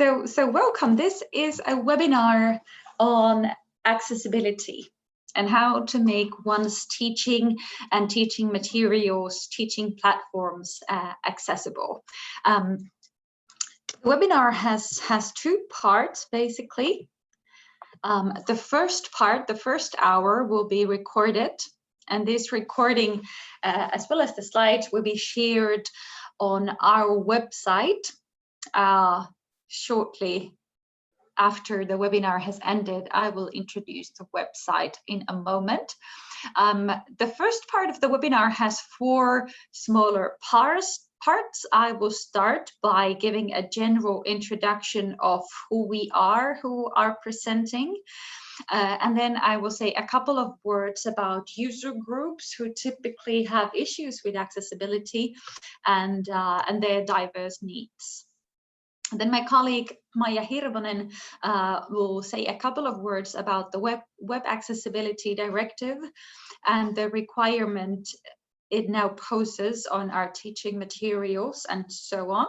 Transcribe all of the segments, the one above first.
So welcome. This is a webinar on accessibility and how to make one's teaching and teaching materials, teaching platforms accessible. The webinar has two parts, basically. The first part, the first hour, will be recorded, and this recording, as well as the slides, will be shared on our website shortly after the webinar has ended. I will introduce the website in a moment. The first part of the webinar has four smaller parts. I will start by giving a general introduction of who we are, who are presenting. And then I will say a couple of words about user groups who typically have issues with accessibility and their diverse needs. And then my colleague Maija Hirvonen will say a couple of words about the Web Accessibility Directive and the requirement it now poses on our teaching materials and so on.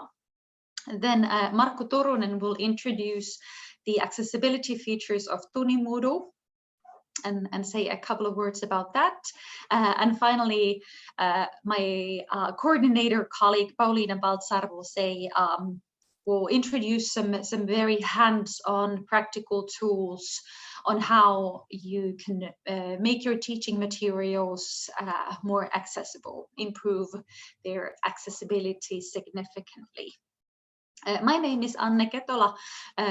And then Markku Turunen will introduce the accessibility features of Tuni Moodle and say a couple of words about that. And finally, my coordinator colleague Pauliina Baltzar will introduce some very hands-on practical tools on how you can make your teaching materials more accessible, improve their accessibility significantly. My name is Anne Ketola.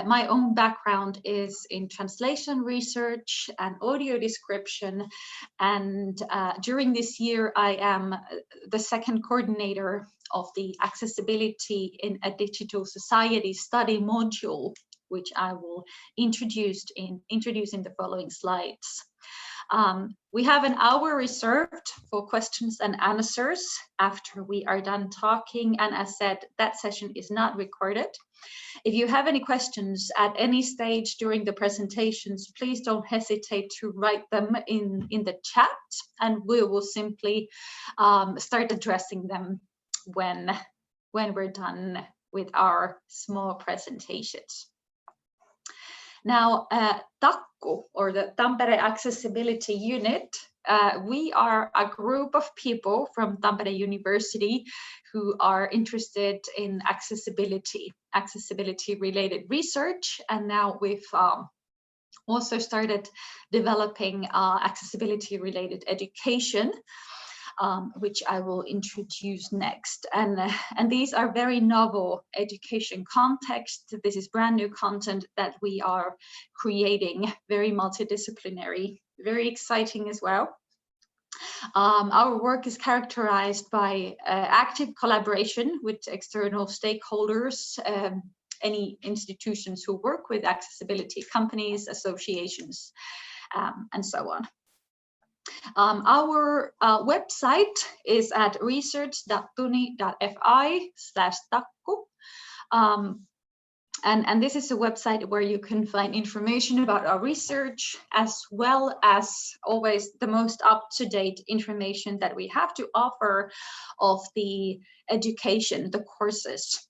My own background is in translation research and audio description, and during this year I am the second coordinator of the Accessibility in a Digital Society study module, which I will introduce in the following slides. We have an hour reserved for questions and answers after we are done talking, and as said, that session is not recorded. If you have any questions at any stage during the presentations, please don't hesitate to write them in the chat, and we will simply start addressing them when we're done with our small presentations. Now, TACCU, or the Tampere Accessibility Unit, we are a group of people from Tampere University who are interested in accessibility-related research, and now we've also started developing accessibility-related education, which I will introduce next. And these are very novel education contexts. This is brand new content that we are creating, very multidisciplinary, very exciting as well. Our work is characterized by active collaboration with external stakeholders, any institutions who work with accessibility, companies, associations, and so on. Our website is at research.tuni.fi/TACCU. And this is a website where you can find information about our research, as well as always the most up-to-date information that we have to offer of the education, the courses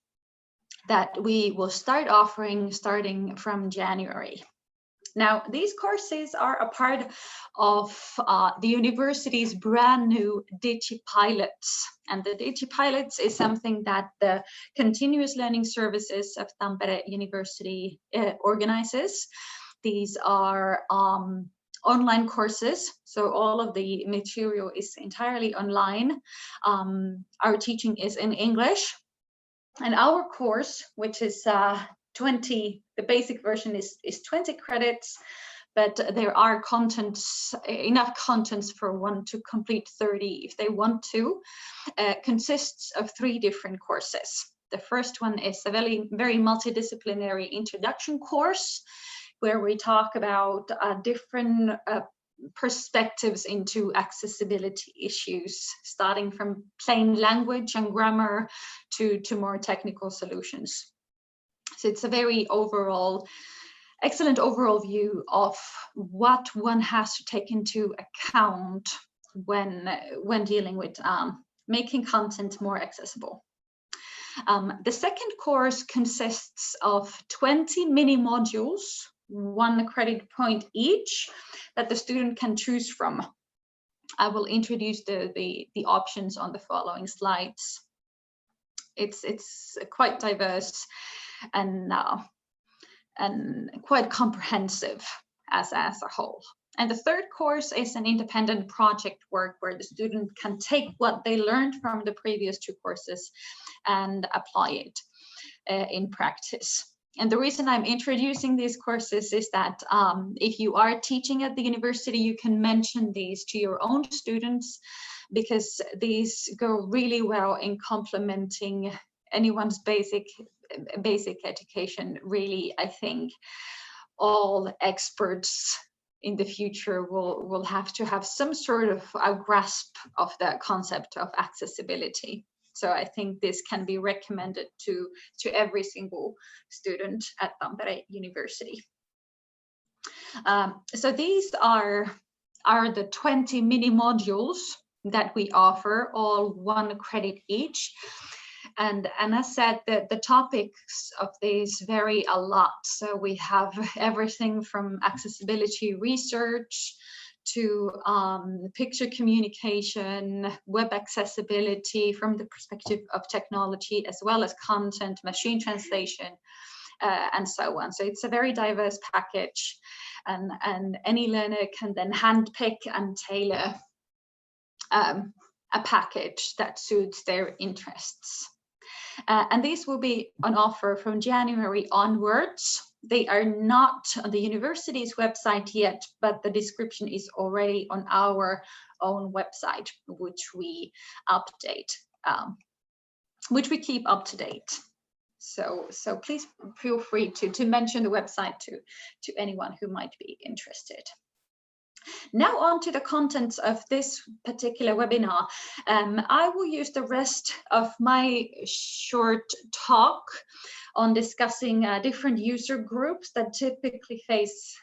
that we will start offering starting from January. Now, these courses are a part of the university's brand new DigiPilots. And the DigiPilots is something that the Continuous Learning Services of Tampere University organizes. These are online courses, so all of the material is entirely online. Our teaching is in English. And our course, which is the basic version is 20 credits, but there are enough contents for one to complete 30 if they want to, consists of 3 different courses. The first one is a very multidisciplinary introduction course, where we talk about different perspectives into accessibility issues, starting from plain language and grammar to more technical solutions. So it's a very excellent overall view of what one has to take into account when dealing with making content more accessible. The second course consists of 20 mini modules, 1 credit point each, that the student can choose from. I will introduce the options on the following slides. It's quite diverse and quite comprehensive as a whole. And the third course is an independent project work where the student can take what they learned from the previous 2 courses and apply it in practice. And the reason I'm introducing these courses is that if you are teaching at the university, you can mention these to your own students, because these go really well in complementing anyone's basic education. Really, I think all experts in the future will have to have some sort of a grasp of the concept of accessibility. So I think this can be recommended to every single student at Tampere University. So these are the 20 mini modules that we offer, all 1 credit each. And as said, the topics of these vary a lot. So we have everything from accessibility research to picture communication, web accessibility from the perspective of technology, as well as content, machine translation, and so on. So it's a very diverse package, and any learner can then handpick and tailor a package that suits their interests. And these will be on offer from January onwards. They are not on the university's website yet, but the description is already on our own website, which we update, which we keep up to date. So please feel free to mention the website to anyone who might be interested. Now on to the contents of this particular webinar. I will use the rest of my short talk on discussing different user groups that typically face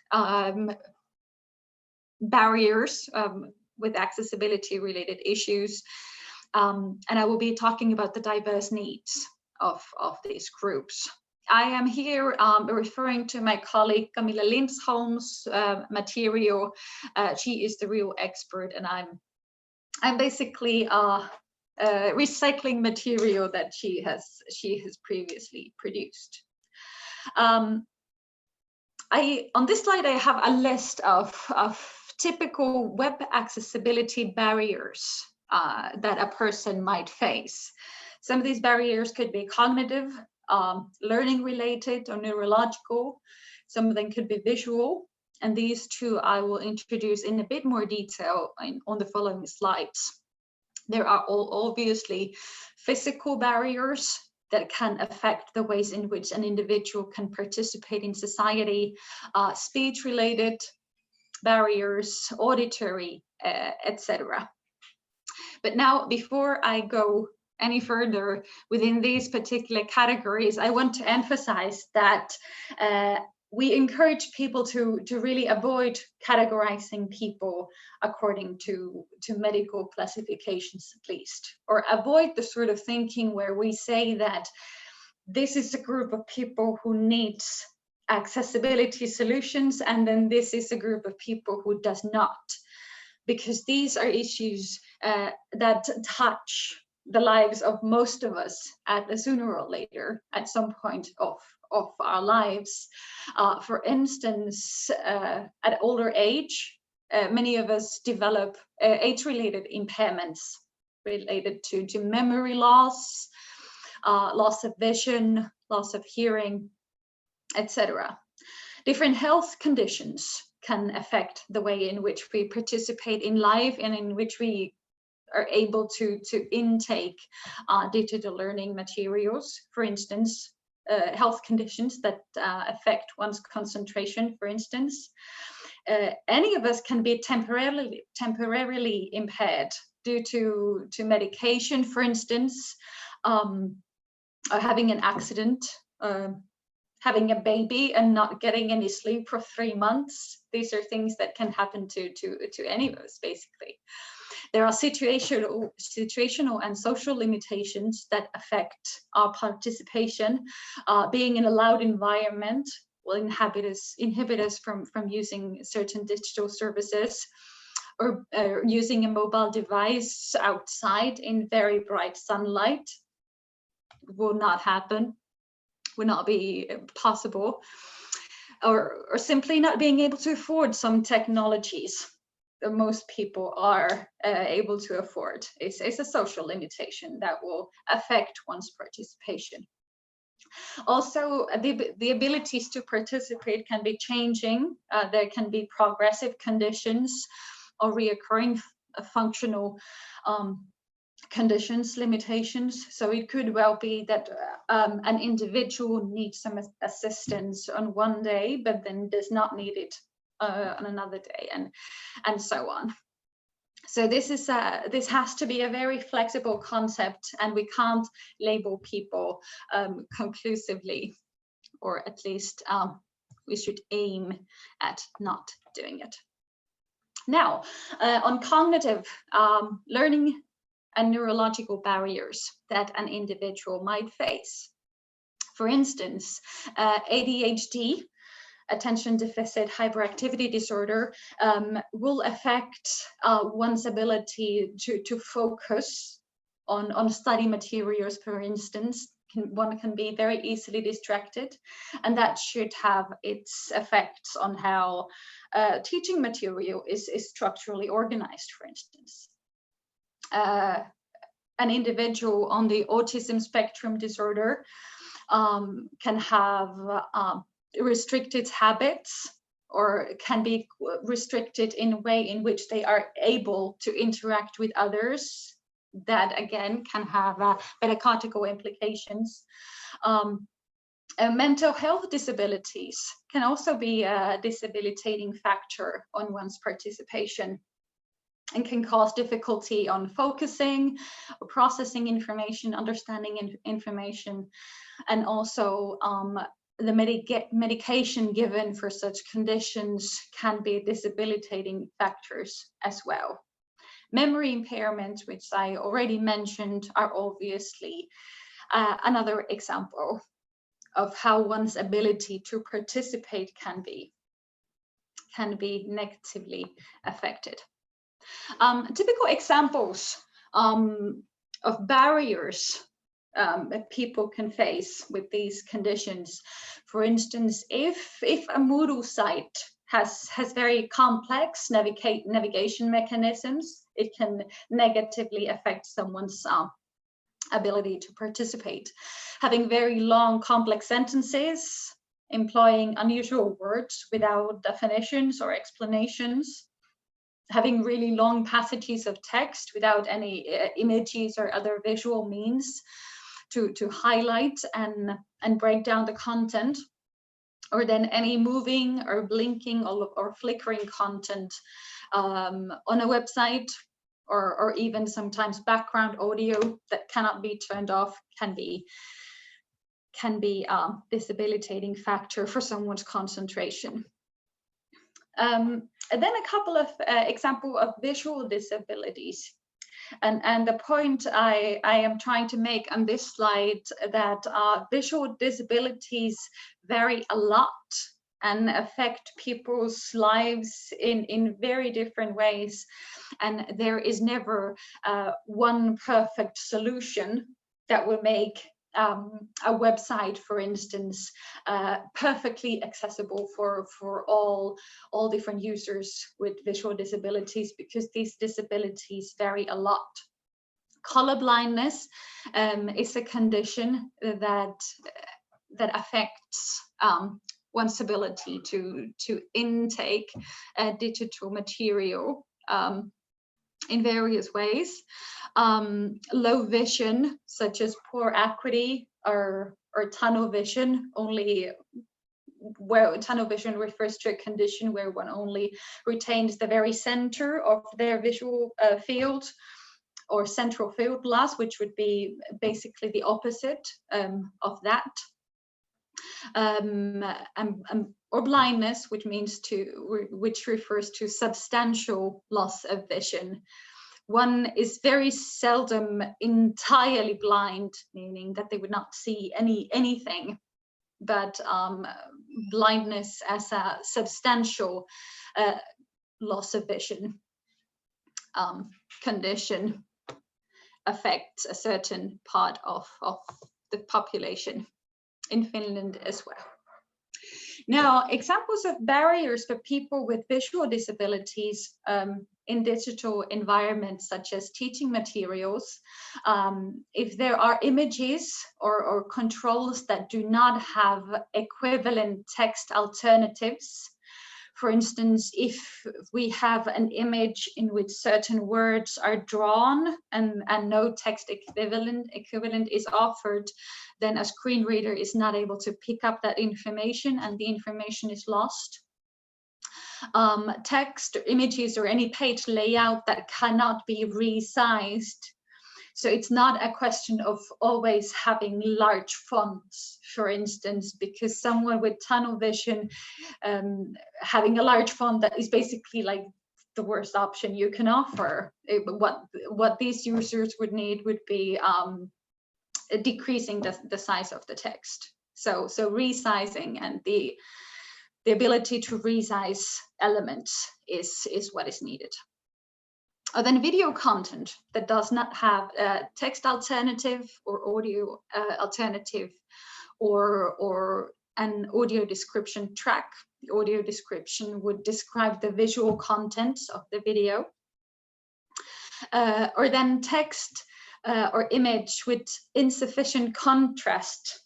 barriers with accessibility related issues. And I will be talking about the diverse needs of these groups. I am here referring to my colleague Camilla Lindholm's material. She is the real expert, and I'm basically recycling material that she has previously produced. On this slide, I have a list of typical web accessibility barriers that a person might face. Some of these barriers could be cognitive, learning related or neurological. Some of them could be visual, and these 2 I will introduce in a bit more detail on the following slides. There are all obviously physical barriers that can affect the ways in which an individual can participate in society, speech related barriers, auditory, etc. But now, before I go any further within these particular categories, I want to emphasize that we encourage people to really avoid categorizing people according to medical classifications, at least, or avoid the sort of thinking where we say that this is a group of people who needs accessibility solutions, and then this is a group of people who does not, because these are issues that touch the lives of most of us at sooner or later at some point of our lives. For instance, at older age, many of us develop age-related impairments related to memory loss, loss of vision, loss of hearing, etc. Different health conditions can affect the way in which we participate in life and in which we are able to intake digital learning materials. For instance, health conditions that affect one's concentration, for instance. Any of us can be temporarily impaired due to medication, for instance, or having an accident, having a baby and not getting any sleep for 3 months. These are things that can happen to any of us, basically. There are situational and social limitations that affect our participation. Being in a loud environment will inhibit us from using certain digital services, or using a mobile device outside in very bright sunlight will not happen, will not be possible, or simply not being able to afford some technologies that most people are able to afford. It's a social limitation that will affect one's participation. Also, the abilities to participate can be changing. There can be progressive conditions or reoccurring functional conditions, limitations. So it could well be that an individual needs some assistance on one day, but then does not need it on another day, and so on. So this has to be a very flexible concept, and we can't label people conclusively, or at least we should aim at not doing it. Now, on cognitive learning and neurological barriers that an individual might face. For instance, ADHD, attention deficit hyperactivity disorder, will affect one's ability to focus on study materials, for instance. One can be very easily distracted, and that should have its effects on how teaching material is structurally organized, for instance. An individual on the autism spectrum disorder can have restricted habits, or can be restricted in a way in which they are able to interact with others. That again can have pedagogical implications. Mental health disabilities can also be a disabilitating factor on one's participation, and can cause difficulty on focusing, or processing information, understanding information, and also the medication given for such conditions can be disabilitating factors as well. Memory impairments, which I already mentioned, are obviously another example of how one's ability to participate can be negatively affected. Typical examples of barriers that people can face with these conditions. For instance, if a Moodle site has very complex navigation mechanisms, it can negatively affect someone's ability to participate. Having very long, complex sentences, employing unusual words without definitions or explanations, having really long passages of text without any images or other visual means to highlight and break down the content, or then any moving or blinking or flickering content on a website, or even sometimes background audio that cannot be turned off can be a disabilitating factor for someone's concentration. And then a couple of examples of visual disabilities. And the point I am trying to make on this slide, that visual disabilities vary a lot and affect people's lives in very different ways. And there is never one perfect solution that will make a website, for instance, perfectly accessible for all different users with visual disabilities, because these disabilities vary a lot. Color blindness is a condition that affects one's ability to intake digital material in various ways. Low vision, such as poor acuity or tunnel vision, where tunnel vision refers to a condition where one only retains the very center of their visual field, or central field loss, which would be basically the opposite of that. Or blindness, which refers to substantial loss of vision, One is very seldom entirely blind, meaning that they would not see anything, but blindness as a substantial loss of vision condition affects a certain part of the population in Finland as well. Now, examples of barriers for people with visual disabilities in digital environments such as teaching materials, if there are images or controls that do not have equivalent text alternatives. For instance, if we have an image in which certain words are drawn and no text equivalent is offered, then a screen reader is not able to pick up that information and the information is lost. Text, images, or any page layout that cannot be resized. So it's not a question of always having large fonts, for instance, because someone with tunnel vision having a large font that is basically like the worst option you can offer. What these users would need would be decreasing the size of the text. So resizing and the ability to resize elements is what is needed. Then video content that does not have a text alternative or audio alternative or an audio description track. The audio description would describe the visual contents of the video. Or then text or image with insufficient contrast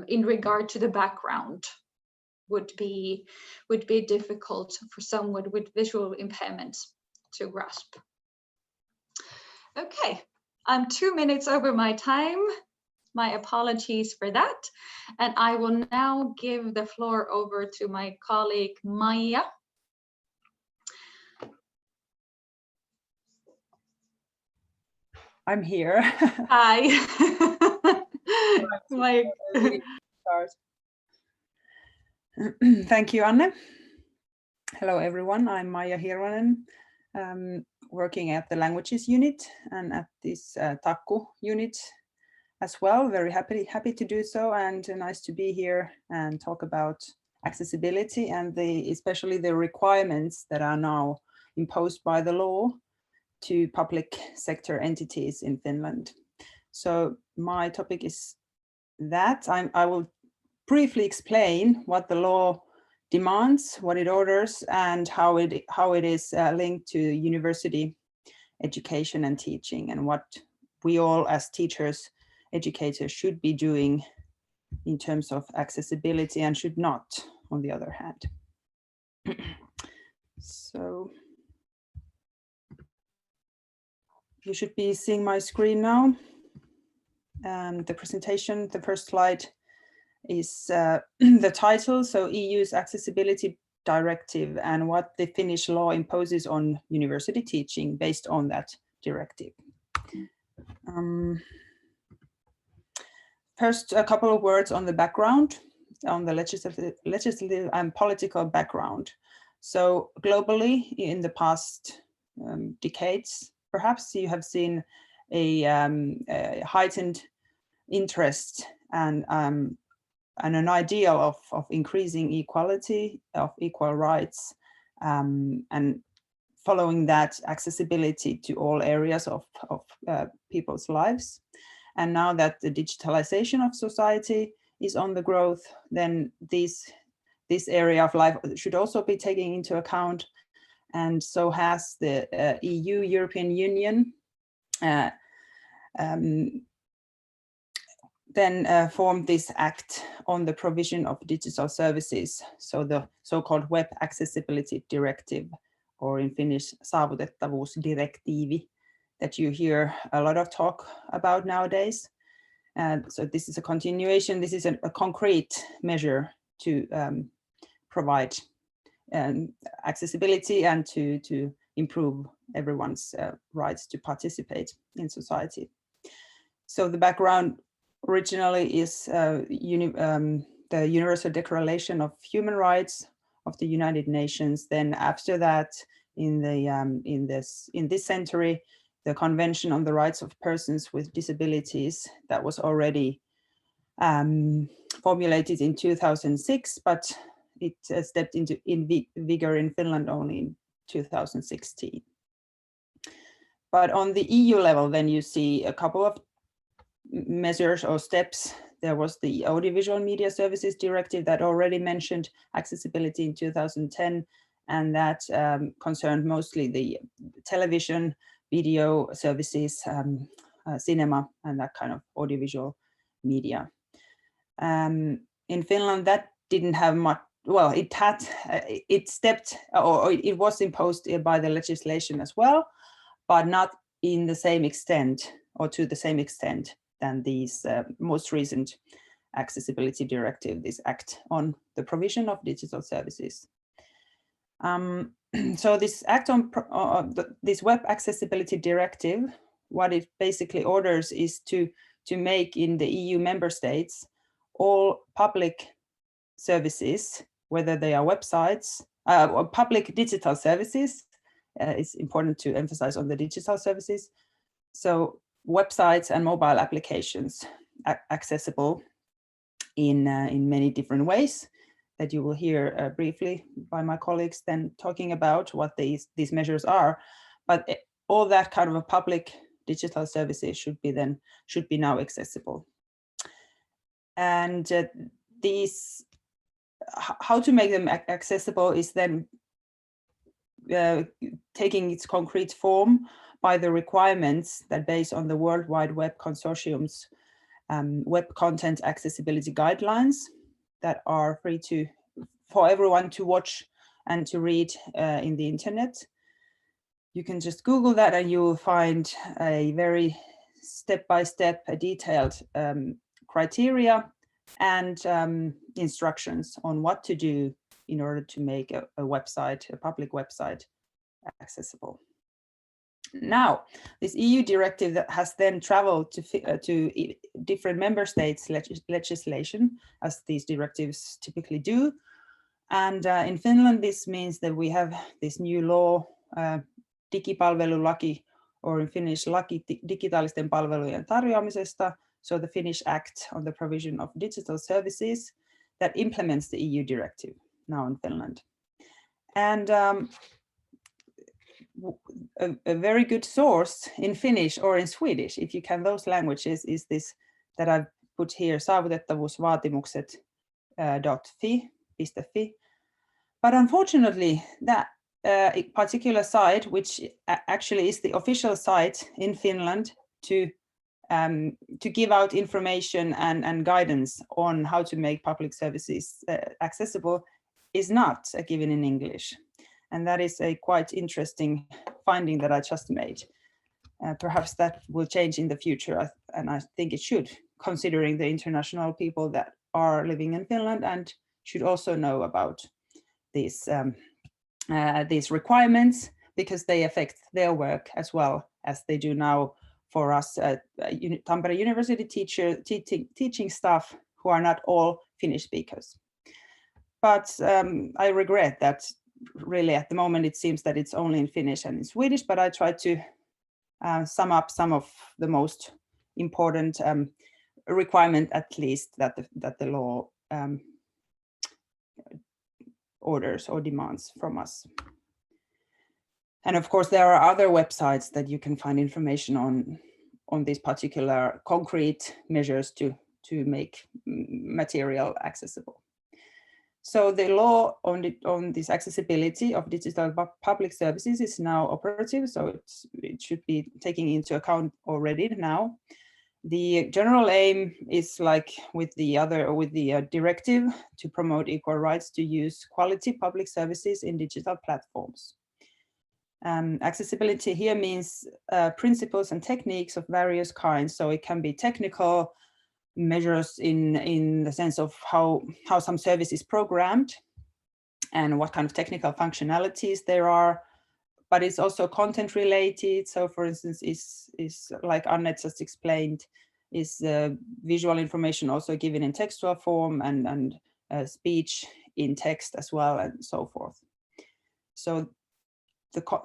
in regard to the background would be difficult for someone with visual impairments to grasp. Okay, I'm 2 minutes over my time. My apologies for that. And I will now give the floor over to my colleague, Maija. I'm here. Hi. Thank you, Anne. Hello, everyone. I'm Maija Hirvonen, working at the languages unit and at this TACCU unit as well. Very happy to do so, and nice to be here and talk about accessibility and especially the requirements that are now imposed by the law to public sector entities in Finland. So my topic is that. I will briefly explain what the law demands, what it orders, and how it is linked to university education and teaching, and what we all as teachers, educators should be doing in terms of accessibility and should not, on the other hand. So you should be seeing my screen now. The presentation, the first slide is the title, so EU's Accessibility Directive and what the Finnish law imposes on university teaching based on that directive. First, a couple of words on the background, on the legislative and political background. So globally, in the past decades, perhaps you have seen a heightened interest and an ideal of increasing equality, of equal rights, and following that accessibility to all areas of people's lives. And now that the digitalization of society is on the growth, then this area of life should also be taken into account. And so has the European Union then formed this act on the provision of digital services, so the so-called Web Accessibility Directive, or in Finnish, saavutettavuusdirektiivi, that you hear a lot of talk about nowadays. And so this is a continuation, this is a concrete measure to provide accessibility and to improve everyone's rights to participate in society. So the background originally is the Universal Declaration of Human Rights of the United Nations. Then after that, in this century, the Convention on the Rights of Persons with Disabilities that was already formulated in 2006, but it stepped into vigor in Finland only in 2016. But on the EU level, then you see a couple of measures or steps. There was the Audiovisual Media Services Directive that already mentioned accessibility in 2010, and that concerned mostly the television, video services, cinema, and that kind of audiovisual media. In Finland, that didn't have much. Well, it stepped, or it was imposed by the legislation as well, but not in the same extent or to the same extent than these most recent accessibility directive, this Act on the Provision of Digital Services. So this Act on this Web Accessibility Directive, what it basically orders is to make in the EU member states all public services, whether they are websites or public digital services. It's important to emphasize on the digital services. So websites and mobile applications accessible in many different ways that you will hear briefly by my colleagues then talking about what these measures are. But all that kind of a public digital services should be now accessible. And these, how to make them accessible is then taking its concrete form by the requirements that based on the World Wide Web Consortium's web content accessibility guidelines that are free for everyone to watch and to read in the internet. You can just Google that and you will find a very step-by-step detailed criteria and instructions on what to do in order to make a website, a public website, accessible. Now, this EU directive that has then traveled to different member states' legislation, as these directives typically do. And in Finland, this means that we have this new law, digipalvelulaki, or in Finnish, laki digitaalisten palvelujen tarjoamisesta, so the Finnish Act on the Provision of Digital Services that implements the EU directive now in Finland. And a very good source in Finnish or in Swedish, if you can those languages, is this that I've put here, saavutettavuusvaatimukset.fi. But unfortunately, that particular site, which actually is the official site in Finland to give out information and guidance on how to make public services accessible, is not given in English. And that is a quite interesting finding that I just made. Perhaps that will change in the future, and I think it should, considering the international people that are living in Finland and should also know about these requirements, because they affect their work as well as they do now for us Tampere University teaching staff who are not all Finnish speakers. But I regret that really at the moment it seems that it's only in Finnish and in Swedish, but I tried to sum up some of the most important requirement, at least, that the law orders or demands from us. And of course, there are other websites that you can find information on these particular concrete measures to make material accessible. So the law on this accessibility of digital public services is now operative, so it should be taking into account already now. The general aim is, like with the directive, to promote equal rights to use quality public services in digital platforms. Accessibility here means principles and techniques of various kinds. So it can be technical measures in the sense of how some service is programmed and what kind of technical functionalities there are, but it's also content related. So for instance, is like Annette just explained, is visual information also given in textual form and speech in text as well, and so forth. So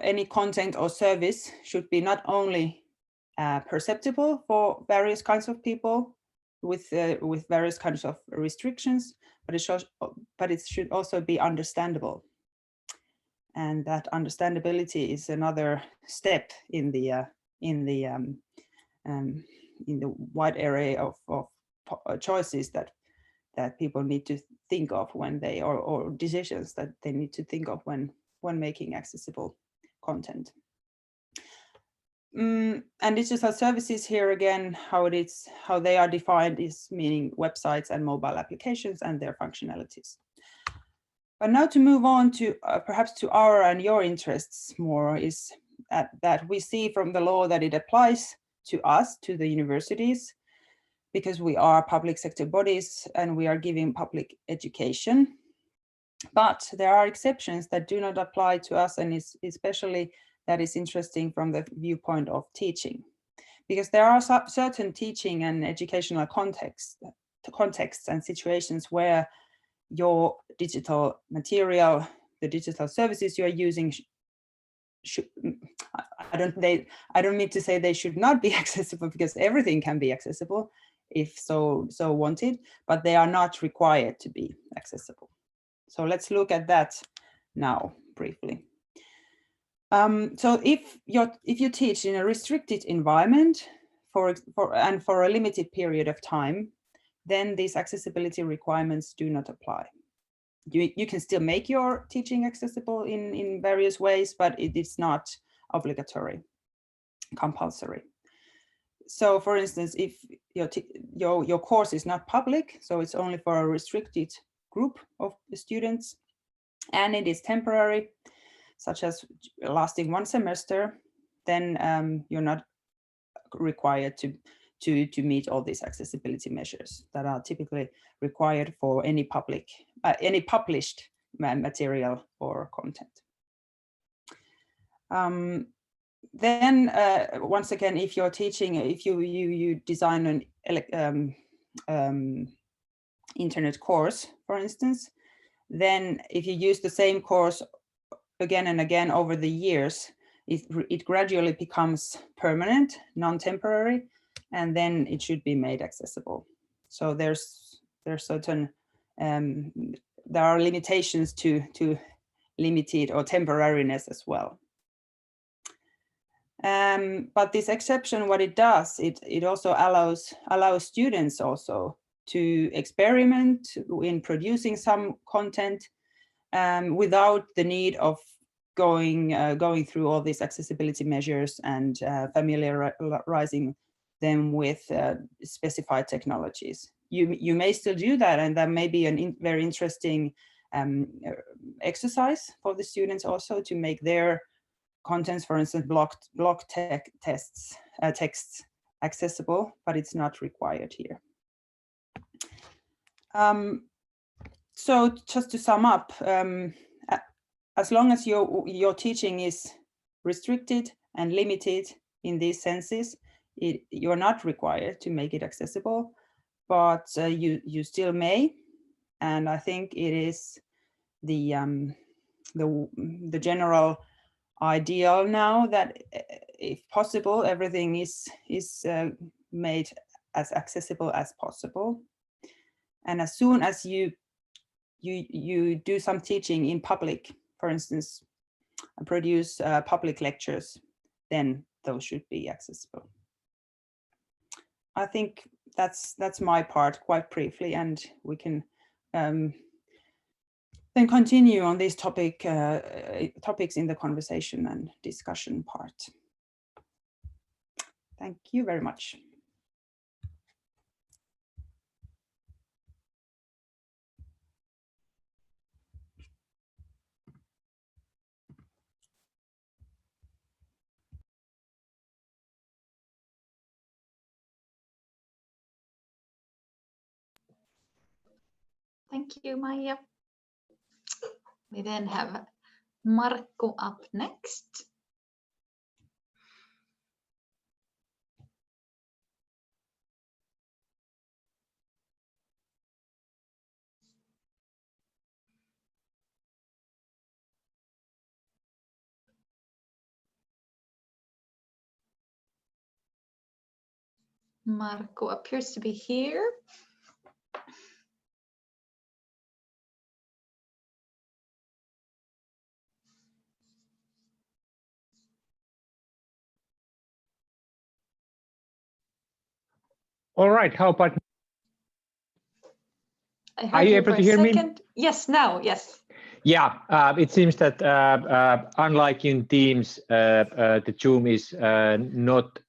any content or service should be not only perceptible for various kinds of people with various kinds of restrictions, but it should also be understandable. And that understandability is another step in the wide array of choices that people need to think of when they or decisions that they need to think of when making accessible content. And digital services here again, how they are defined is meaning websites and mobile applications and their functionalities. But now to move on to perhaps to our and your interests more is that we see from the law that it applies to us, to the universities, because we are public sector bodies and we are giving public education. But there are exceptions that do not apply to us, and especially that is interesting from the viewpoint of teaching, because there are certain teaching and educational contexts and situations where your digital material, the digital services you are using, I don't mean to say they should not be accessible, because everything can be accessible if so wanted, but they are not required to be accessible. So let's look at that now briefly. So if you teach in a restricted environment for a limited period of time, then these accessibility requirements do not apply. You can still make your teaching accessible in various ways, but it is not obligatory, compulsory. So for instance, if your course is not public, so it's only for a restricted group of students, and it is temporary, such as lasting 1 semester, then you're not required to meet all these accessibility measures that are typically required for any published material or content. Then once again, if you're teaching, if you design an internet course, for instance, then if you use the same course again and again over the years, it gradually becomes permanent, non-temporary, and then it should be made accessible. So there's certain there are limitations to limited or temporariness as well. But this exception, what it does, it also allows students also to experiment in producing some content without the need of going through all these accessibility measures and familiarizing them with specified technologies. You may still do that, and that may be a very interesting exercise for the students also to make their contents, for instance, block texts accessible, but it's not required here. So just to sum up, as long as your teaching is restricted and limited in these senses, you're not required to make it accessible, but you still may. And I think it is the general ideal now that, if possible, everything is made as accessible as possible. And as soon as you do some teaching in public, for instance, produce public lectures, then those should be accessible. I think that's my part quite briefly, and we can then continue on this topics in the conversation and discussion part. Thank you very much. Thank you, Maija. We then have Markku up next. Marco appears to be here. All right, how about? Are you able to hear me? Yes, now, yes. Yeah, it seems that unlike in Teams, the Zoom is not.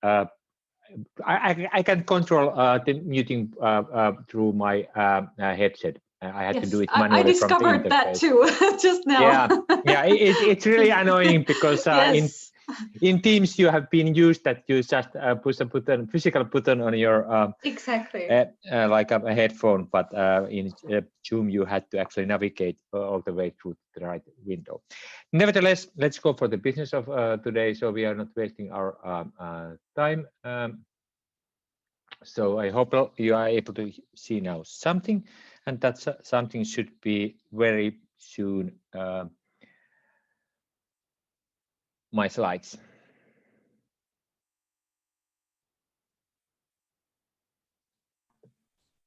I can control the muting through my headset. I had to do it manually. I discovered that too just now. Yeah, it's really annoying because yes. in Teams you have been used that you just push a button, physical button on your exactly like a headphone, but in Zoom you had to actually navigate all the way through the right window. Nevertheless, let's go for the business of today, so we are not wasting our time. So I hope you are able to see now something, and that something should be very soon my slides.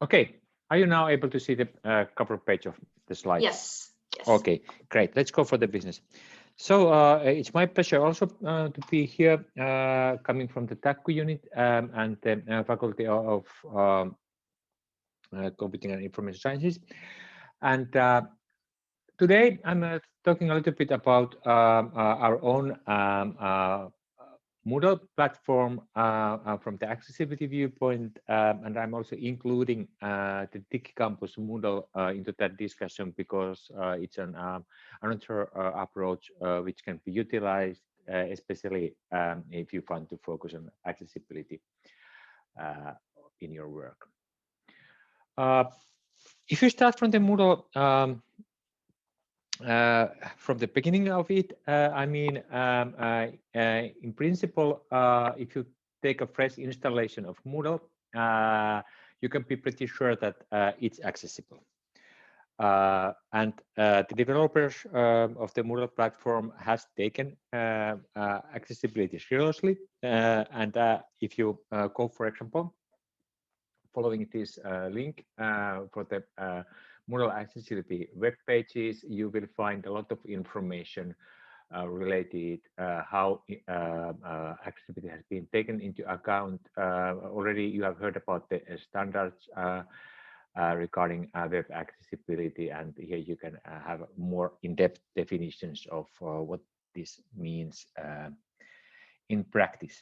Okay, are you now able to see the cover page of the slides? Yes. Yes. Okay, great. Let's go for the business. So it's my pleasure also to be here, coming from the TACCU unit and the Faculty of Computing and Information Sciences. And today I'm talking a little bit about our own Moodle platform from the accessibility viewpoint, and I'm also including the TACCU Campus Moodle into that discussion because it's another approach which can be utilized, especially if you want to focus on accessibility in your work. If you start from the Moodle, from the beginning of it, I mean, in principle, if you take a fresh installation of Moodle, you can be pretty sure that it's accessible. And the developers of the Moodle platform has taken accessibility seriously. And if you go, for example, following this link for the Moodle accessibility web pages, you will find a lot of information related how accessibility has been taken into account. Already you have heard about the standards regarding web accessibility, and here you can have more in-depth definitions of what this means in practice.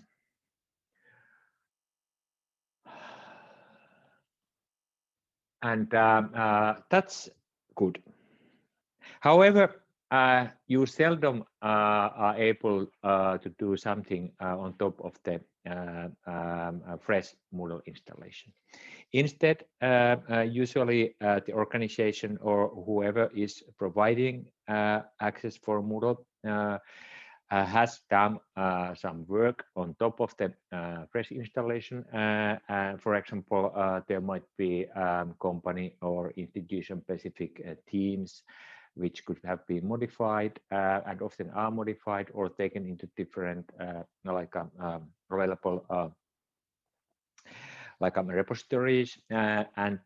And that's good. However, you seldom are able to do something on top of the fresh Moodle installation. Instead, usually the organization or whoever is providing access for Moodle has done some work on top of the fresh installation. For example, there might be company or institution-specific teams which could have been modified and often are modified or taken into different available repositories. And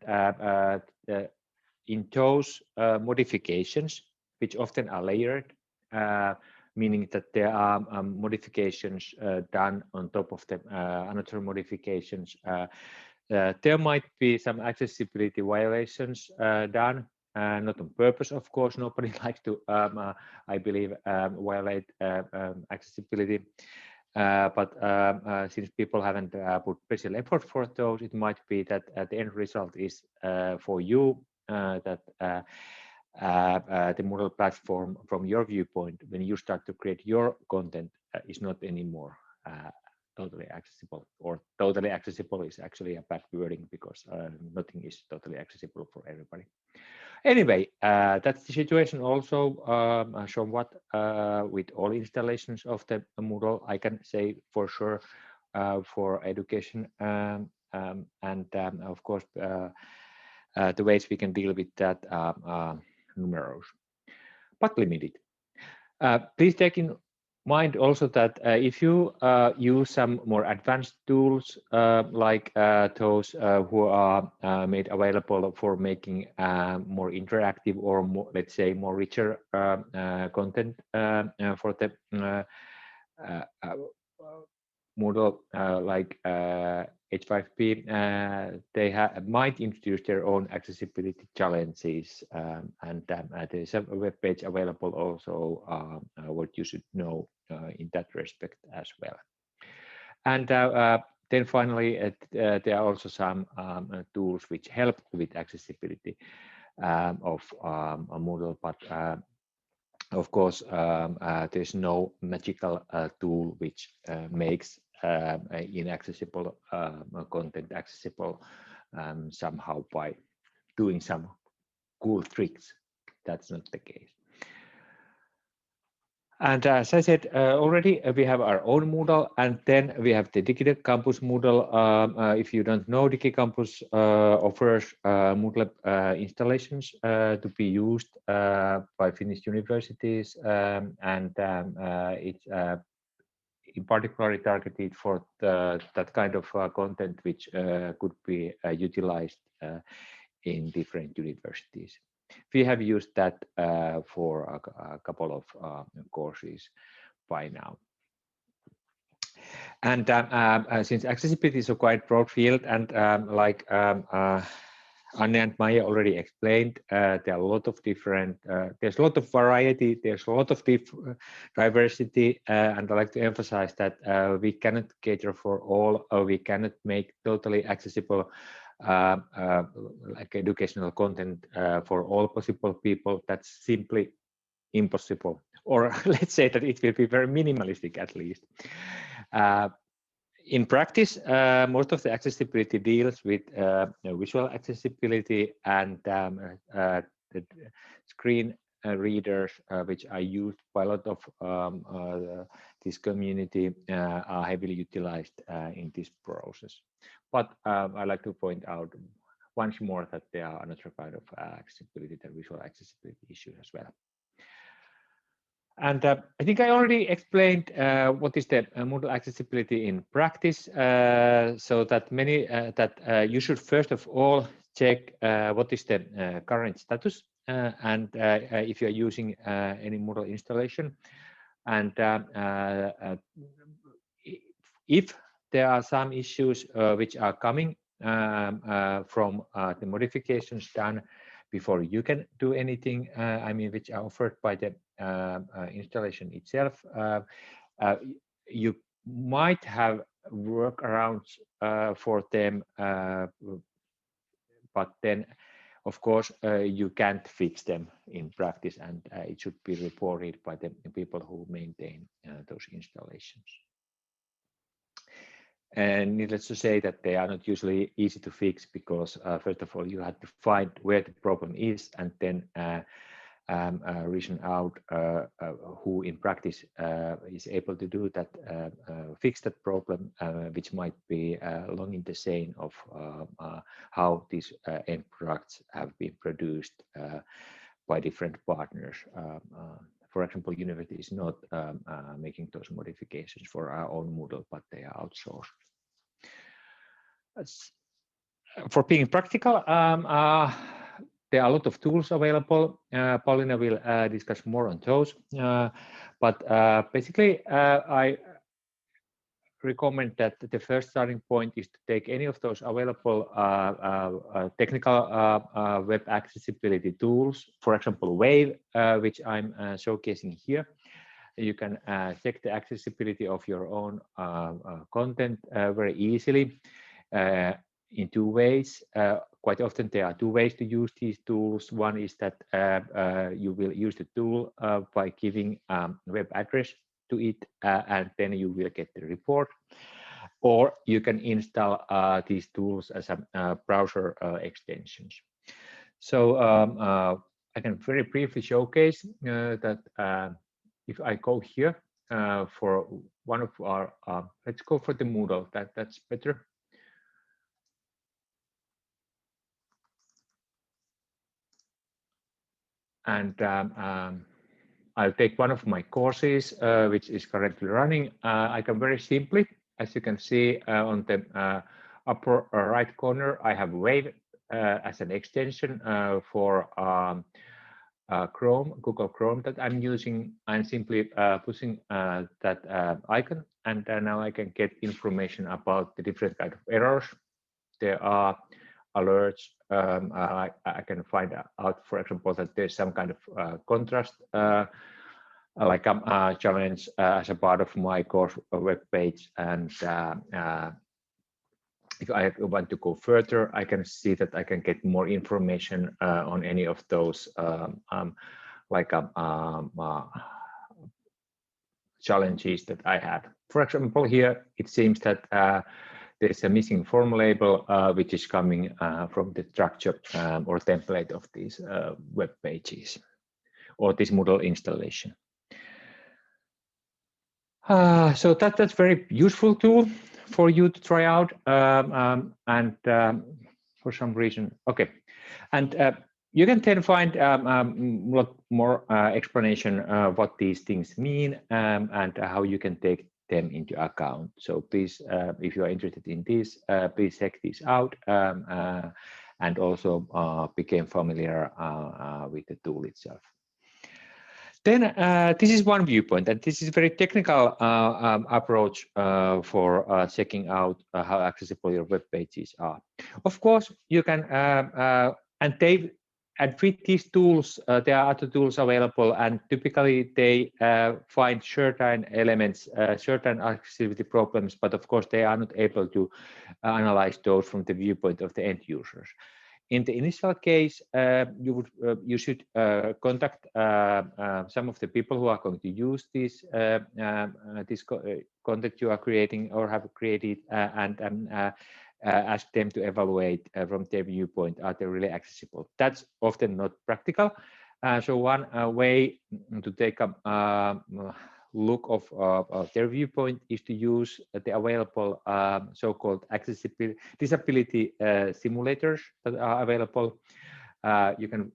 in those modifications, which often are layered, meaning that there are modifications done on top of the another modifications. There might be some accessibility violations done, not on purpose, of course. Nobody likes to, I believe, violate accessibility. But since people haven't put special effort for those, it might be that the end result is for you that the Moodle platform, from your viewpoint, when you start to create your content, is not anymore totally accessible, or totally accessible is actually a bad wording because nothing is totally accessible for everybody. Anyway, that's the situation also somewhat with all installations of the Moodle. I can say for sure for education and of course the ways we can deal with that numerous, but limited. Please take in mind also that if you use some more advanced tools like those who are made available for making more interactive or more, let's say, more richer content for the Moodle like H5P, they might introduce their own accessibility challenges, and there's a web page available also what you should know in that respect as well. And then finally, there are also some tools which help with accessibility of Moodle, but of course, there's no magical tool which makes inaccessible content accessible somehow by doing some cool tricks. That's not the case. And as I said already, we have our own Moodle, and then we have the DigiCampus Moodle. If you don't know, DigiCampus offers Moodle installations to be used by Finnish universities, and it's in particular targeted for that kind of content which could be utilized in different universities. We have used that for a couple of courses by now. And since accessibility is a quite broad field, and like Anne and Maya already explained, there are a lot of different, there's a lot of variety, there's a lot of diversity, and I like to emphasize that we cannot cater for all, or we cannot make totally accessible like educational content for all possible people. That's simply impossible, or let's say that it will be very minimalistic at least. In practice, most of the accessibility deals with visual accessibility, and the screen readers, which are used by a lot of this community, are heavily utilized in this process. But I like to point out once more that there are another kind of accessibility, the visual accessibility issue as well. And I think I already explained what is the Moodle accessibility in practice, so that you should first of all check what is the current status, and if you are using any Moodle installation, and if there are some issues which are coming from the modifications done before you can do anything, I mean, which are offered by the installation itself, you might have workarounds for them, but then, of course, you can't fix them in practice, and it should be reported by the people who maintain those installations. And needless to say that they are not usually easy to fix, because first of all, you have to find where the problem is, and then reason out who in practice is able to do that, fix that problem, which might be along in the chain of how these end products have been produced by different partners. For example, university is not making those modifications for our own Moodle, but they are outsourced. For being practical, there are a lot of tools available. Paulina will discuss more on those. But basically, I recommend that the first starting point is to take any of those available technical web accessibility tools. For example, Wave, which I'm showcasing here. You can check the accessibility of your own content very easily in two ways. Quite often there are two ways to use these tools. One is that you will use the tool by giving web address to it, and then you will get the report. Or you can install these tools as a browser extensions. So I can very briefly showcase that if I go here for one of our, let's go for the Moodle, that's better. And I'll take one of my courses, which is currently running. I can very simply, as you can see on the upper right corner, I have Wave as an extension for Chrome, Google Chrome that I'm using. I'm simply pushing that icon, and now I can get information about the different kind of errors. There are alerts. I can find out, for example, that there's some kind of contrast like a challenge as a part of my course web page, and if I want to go further, I can see that I can get more information on any of those challenges that I had. For example, here it seems that there's a missing form label, which is coming from the structure or template of these web pages or this Moodle installation. So that's very useful tool for you to try out, and for some reason, okay. And you can then find a lot more explanation what these things mean and how you can take them into account. So please, if you are interested in this, please check this out and also become familiar with the tool itself. Then this is one viewpoint, and this is a very technical approach for checking out how accessible your web pages are. Of course, you can and with these tools, there are other tools available, and typically they find certain elements, certain accessibility problems, but of course they are not able to analyze those from the viewpoint of the end users. In the initial case, you should contact some of the people who are going to use this content you are creating or have created, and ask them to evaluate from their viewpoint, are they really accessible? That's often not practical. So one way to take a look of their viewpoint is to use the available so-called disability simulators that are available. You can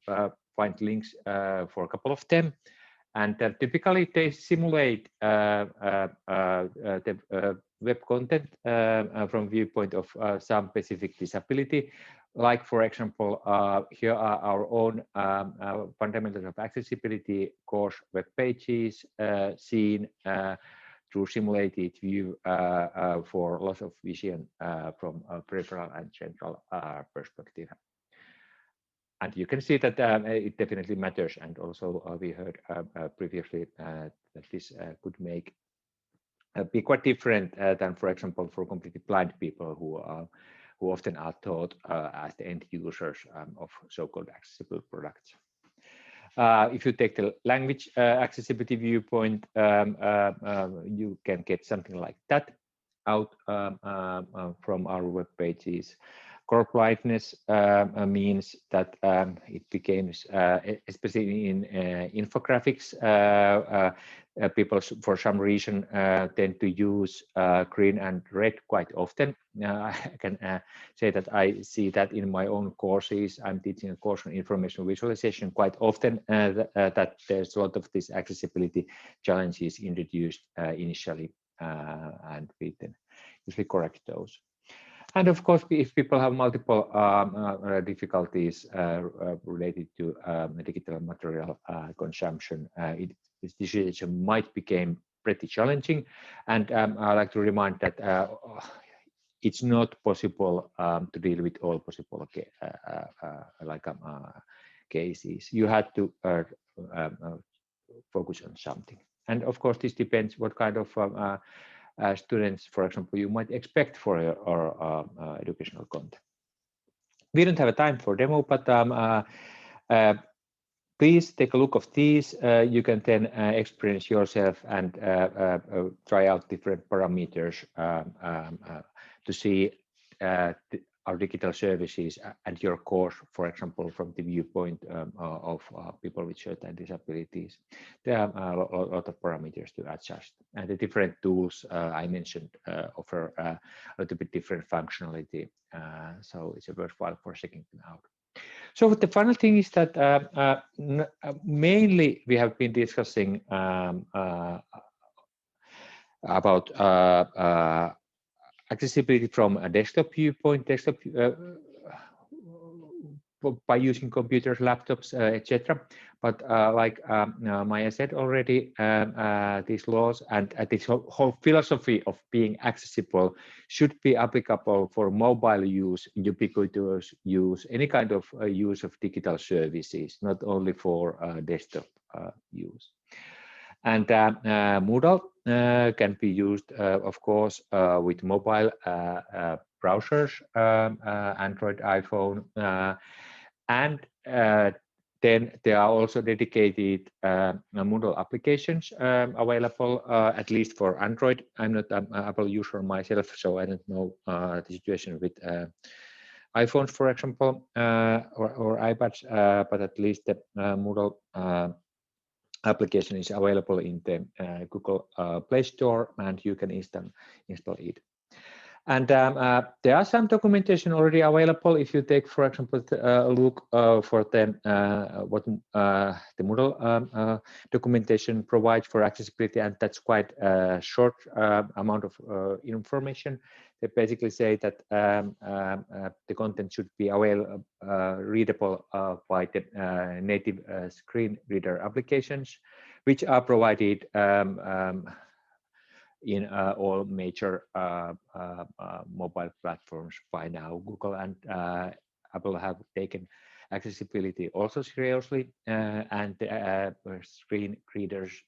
find links for a couple of them, and typically they simulate the web content from viewpoint of some specific disability. Like, for example, here are our own fundamentals of accessibility course web pages seen through simulated view for loss of vision from a peripheral and central perspective. And you can see that it definitely matters. And also we heard previously that this could make be quite different than, for example, for completely blind people who often are taught as the end users of so-called accessible products. If you take the language accessibility viewpoint, you can get something like that out from our web pages. Core blindness means that it becomes, especially in infographics, people for some reason tend to use green and red quite often. I can say that I see that in my own courses. I'm teaching a course on information visualization quite often, that there's a lot of these accessibility challenges introduced initially, and we then usually correct those. And of course, if people have multiple difficulties related to digital material consumption, this decision might become pretty challenging. And I like to remind that it's not possible to deal with all possible cases. You have to focus on something. And of course, this depends what kind of students, for example, you might expect for your educational content. We don't have a time for demo, but please take a look of these. You can then experience yourself and try out different parameters to see our digital services and your course, for example, from the viewpoint of people with certain disabilities. There are a lot of parameters to adjust, and the different tools I mentioned offer a little bit different functionality, so it's worthwhile for checking them out. So the final thing is that mainly we have been discussing about accessibility from a desktop viewpoint, by using computers, laptops, etc. But like Maya said already, these laws and this whole philosophy of being accessible should be applicable for mobile use, ubiquitous use, any kind of use of digital services, not only for desktop use. And Moodle can be used, of course, with mobile browsers, Android, iPhone, and then there are also dedicated Moodle applications available, at least for Android. I'm not an Apple user myself, so I don't know the situation with iPhones, for example, or iPads, but at least the Moodle application is available in the Google Play Store, and you can install it. And there are some documentation already available. If you take, for example, a look for the what the Moodle documentation provides for accessibility, and that's quite a short amount of information. They basically say that the content should be readable by the native screen reader applications, which are provided in all major mobile platforms by now. Google and Apple have taken accessibility also seriously, and the screen readers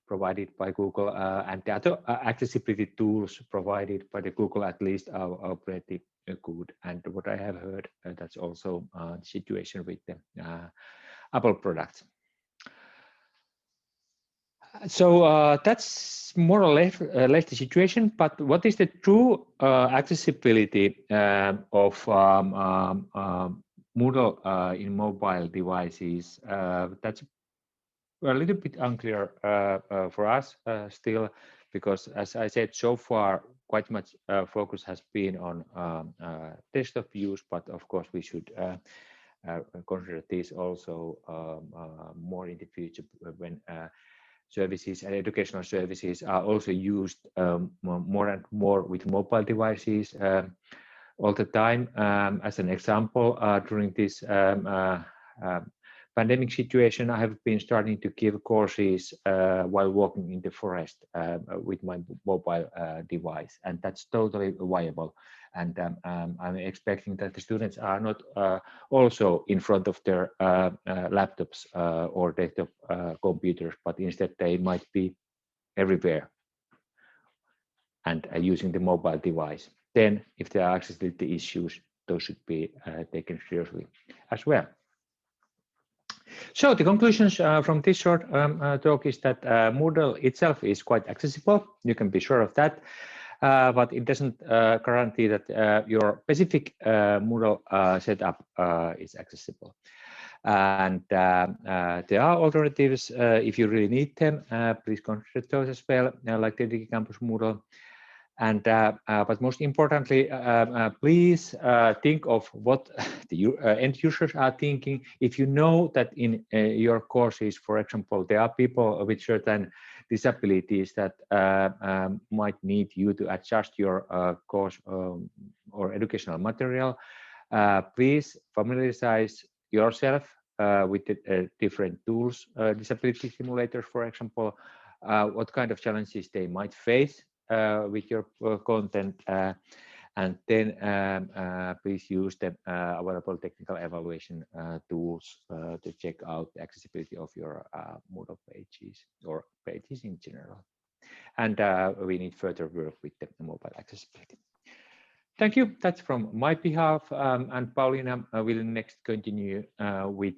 provided by Google and the other accessibility tools provided by the Google at least are pretty good. And what I have heard, that's also the situation with the Apple products. So that's more or less the situation. But what is the true accessibility of Moodle in mobile devices? That's a little bit unclear for us still, because as I said, so far quite much focus has been on desktop use, but of course we should consider this also more in the future when services and educational services are also used more and more with mobile devices all the time. As an example, during this pandemic situation, I have been starting to give courses while walking in the forest with my mobile device, and that's totally viable. And I'm expecting that the students are not also in front of their laptops or desktop computers, but instead they might be everywhere and using the mobile device. Then, if there are accessibility issues, those should be taken seriously as well. So the conclusions from this short talk is that Moodle itself is quite accessible. You can be sure of that, but it doesn't guarantee that your specific Moodle setup is accessible. And there are alternatives if you really need them. Please consider those as well, like the DigiCampus Moodle. And but most importantly, please think of what the end users are thinking. If you know that in your courses, for example, there are people with certain disabilities that might need you to adjust your course or educational material, please familiarize yourself with the different tools, disability simulators, for example, what kind of challenges they might face with your content, and then please use the available technical evaluation tools to check out the accessibility of your Moodle pages or pages in general. And we need further work with the mobile accessibility. Thank you. That's from my behalf, and Paulina will next continue with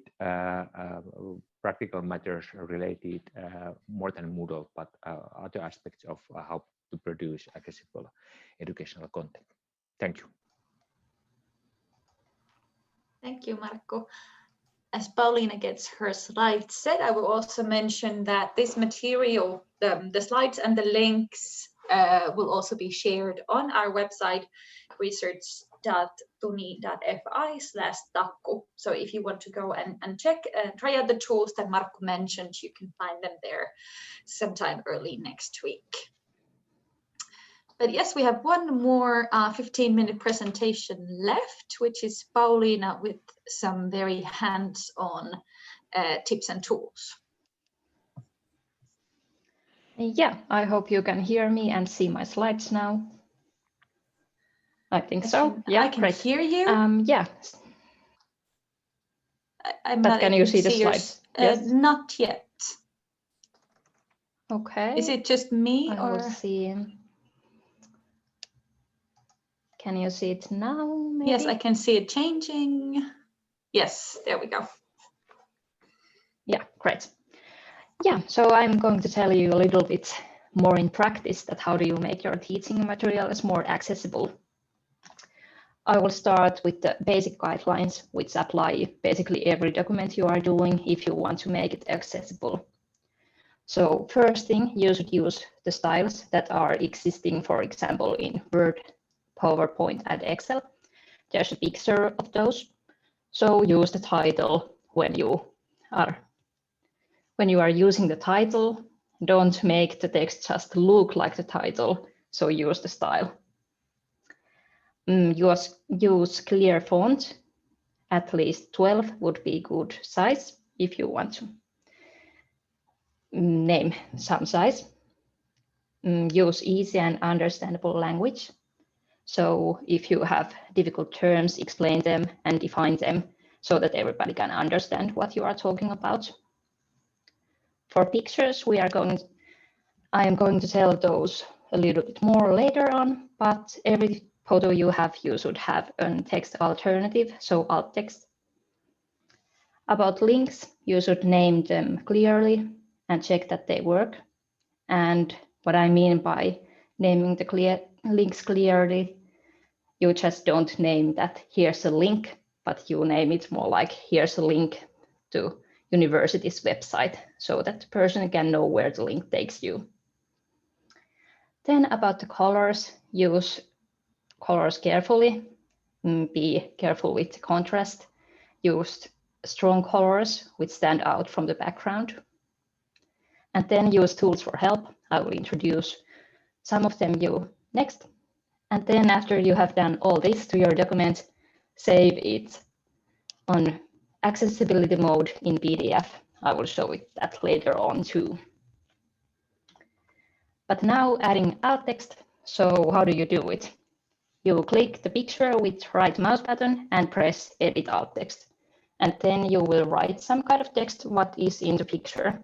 practical matters related more than Moodle, but other aspects of how to produce accessible educational content. Thank you. Thank you, Markku. As Paulina gets her slides set, I will also mention that this material, the slides and the links will also be shared on our website, www.tuni.fi/TACCU. So if you want to go and check, try out the tools that Markku mentioned, you can find them there sometime early next week. But yes, we have one more 15-minute presentation left, which is Pauliina with some very hands-on tips and tools. Yeah, I hope you can hear me and see my slides now. I think so. Yeah, I can great. hear you. Yeah. But can you see the slides? Yes. Not yet. Okay. Is it just me I will see. Can you see it now? Maybe? Yes, I can see it changing. Yes, there we go. Yeah, great. Yeah, so I'm going to tell you a little bit more in practice that how do you make your teaching materials more accessible. I will start with the basic guidelines, which apply basically every document you are doing if you want to make it accessible. So first thing, you should use the styles that are existing, for example, in Word, PowerPoint, and Excel. There's a picture of those. So use the title when you are using the title. Don't make the text just look like the title. So use the style. Use clear font. At least 12 would be good size if you want to name some size. Use easy and understandable language. So if you have difficult terms, explain them and define them so that everybody can understand what you are talking about. For pictures, I am going to tell those a little bit more later on, but every photo you should have a text alternative, so alt text. About links, you should name them clearly and check that they work. And what I mean by naming the links clearly, you just don't name that here's a link, but you name it more like here's a link to university's website so that the person can know where the link takes you. Then about the colors, use colors carefully, be careful with the contrast, use strong colors which stand out from the background. And then use tools for help. I will introduce some of them next. And then after you have done all this to your document, save it on accessibility mode in PDF. I will show it that later on too. But now adding alt text. So how do you do it? You click the picture with right mouse button and press edit alt text. And then you will write some kind of text what is in the picture.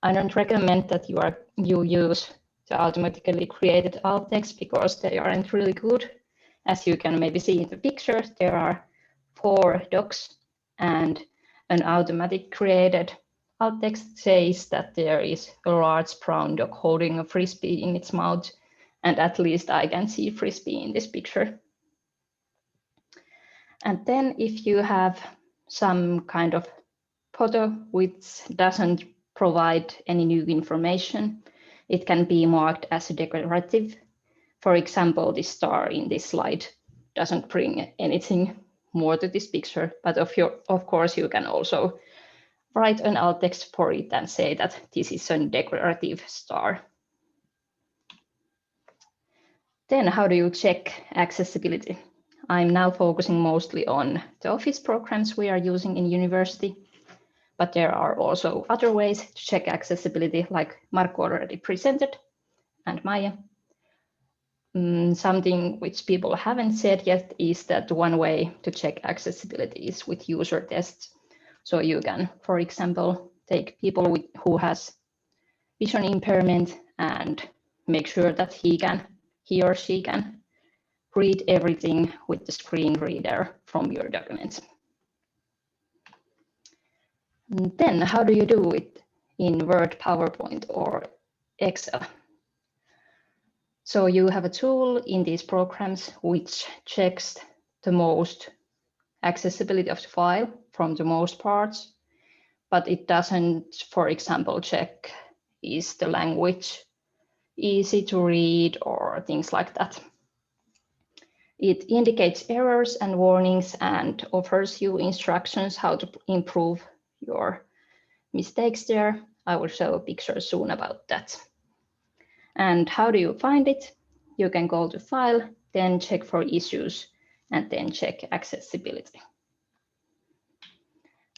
I don't recommend that you use the automatically created alt text because they aren't really good. As you can maybe see in the picture, there are 4 dots and an automatic created alt text says that there is a large brown dog holding a frisbee in its mouth, and at least I can see frisbee in this picture. And then if you have some kind of photo which doesn't provide any new information, it can be marked as a decorative. For example, this star in this slide doesn't bring anything more to this picture, but of course you can also write an alt text for it and say that this is a decorative star. Then how do you check accessibility? I'm now focusing mostly on the Office programs we are using in university, but there are also other ways to check accessibility, like Markku already presented and Maija. Something which people haven't said yet is that one way to check accessibility is with user tests. So you can, for example, take people who has vision impairment and make sure that he or she can read everything with the screen reader from your documents. And then how do you do it in Word, PowerPoint, or Excel? So you have a tool in these programs which checks the most accessibility of the file from the most parts, but it doesn't, for example, check is the language easy to read or things like that. It indicates errors and warnings and offers you instructions how to improve your mistakes there. I will show a picture soon about that. And how do you find it? You can go to File, then check for issues, and then check accessibility.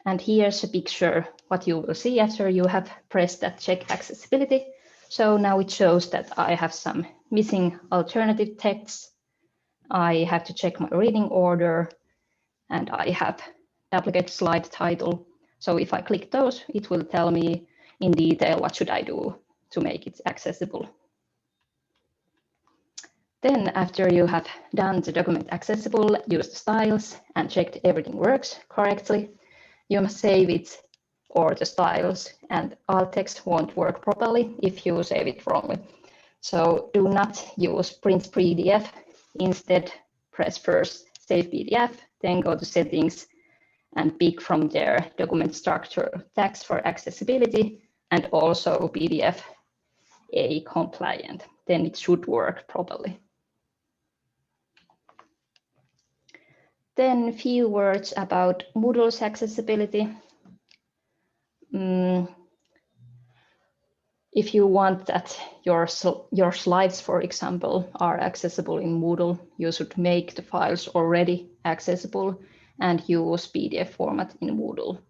And here's a picture, what you will see after you have pressed that check accessibility. So now it shows that I have some missing alternative texts. I have to check my reading order, and I have duplicate slide title. So if I click those, it will tell me in detail what should I do to make it accessible. Then after you have done the document accessible, used the styles and checked everything works correctly, you must save it or the styles and alt text won't work properly if you save it wrongly. So do not use print PDF. Instead, press first save PDF, then go to settings and pick from there document structure tags for accessibility and also PDF A compliant. Then it should work properly. Then a few words about Moodle's accessibility. If you want that your slides, for example, are accessible in Moodle, you should make the files already accessible and use PDF format in Moodle.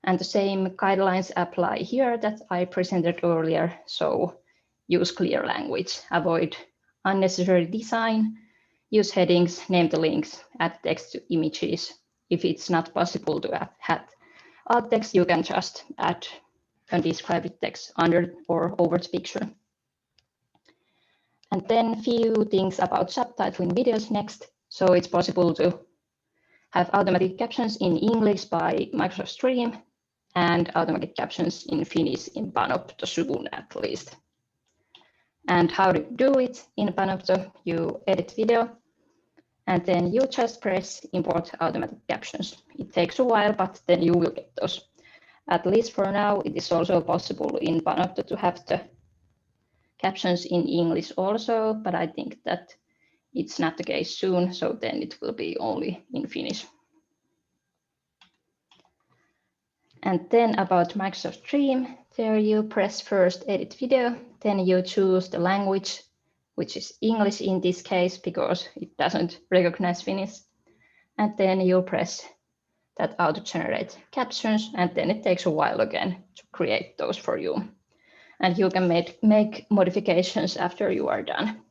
And the same guidelines apply here that I presented earlier. So use clear language, avoid unnecessary design, use headings, name the links, add text to images. If it's not possible to add alt text, you can just add and describe it text under or over the picture. And then a few things about subtitling videos next. So it's possible to have automatic captions in English by Microsoft Stream and automatic captions in Finnish in Panopto-suvun at least. And how to do it in Panopto, you edit video and then you just press import automatic captions. It takes a while, but then you will get those. At least for now, it is also possible in Panopto to have the captions in English also, but I think that it's not the case soon, so then it will be only in Finnish. And then about Microsoft Stream, there you press first edit video, then you choose the language, which is English in this case because it doesn't recognize Finnish. And then you press that auto-generate captions, and then it takes a while again to create those for you. And you can make modifications after you are done.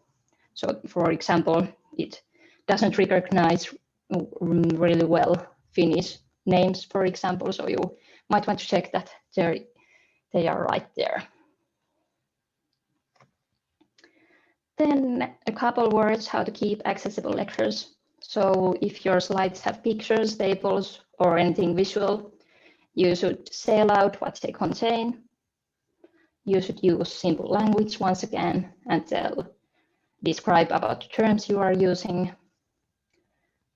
So for example, it doesn't recognize really well Finnish names, for example, so you might want to check that they are right there. Then a couple words how to keep accessible lectures. So if your slides have pictures, tables, or anything visual, you should say aloud what they contain. You should use simple language once again and describe about the terms you are using.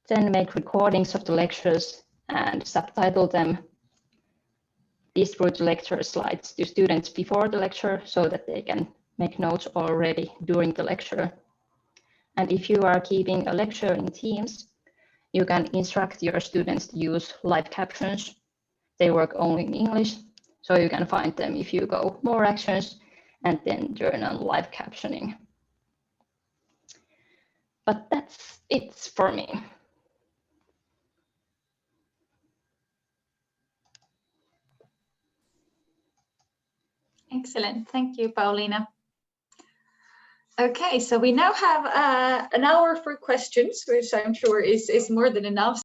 Then make recordings of the lectures and subtitle them. Distribute the lecture slides to students before the lecture so that they can make notes already during the lecture. And if you are keeping a lecture in Teams, you can instruct your students to use live captions. They work only in English, so you can find them if you go more actions and then turn on live captioning. But that's it for me. Excellent. Thank you, Pauliina. Okay, so we now have an hour for questions, which I'm sure is more than enough.